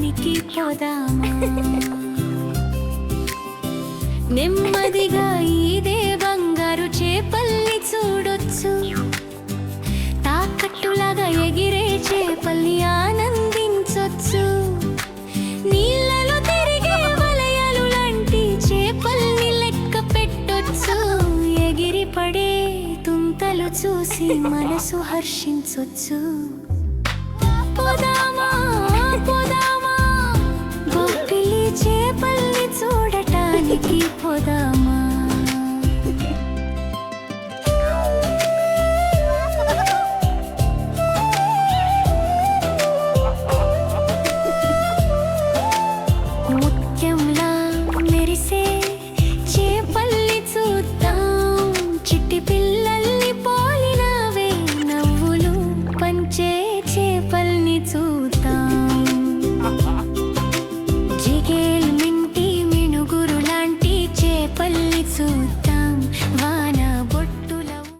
తీరానికి పోదామా? నెమ్మదిగా ఇదే బంగారు చేపల్ని చూడొచ్చు. తాకట్టులాగా ఎగిరే చేపల్ని ఆనందించొచ్చు. నీళ్ళలో తిరిగే వలయాలు లాంటి చేపల్ని లెక్క పెట్టొచ్చు. ఎగిరి పడే తుంతలు చూసి మనసు హర్షించొచ్చు.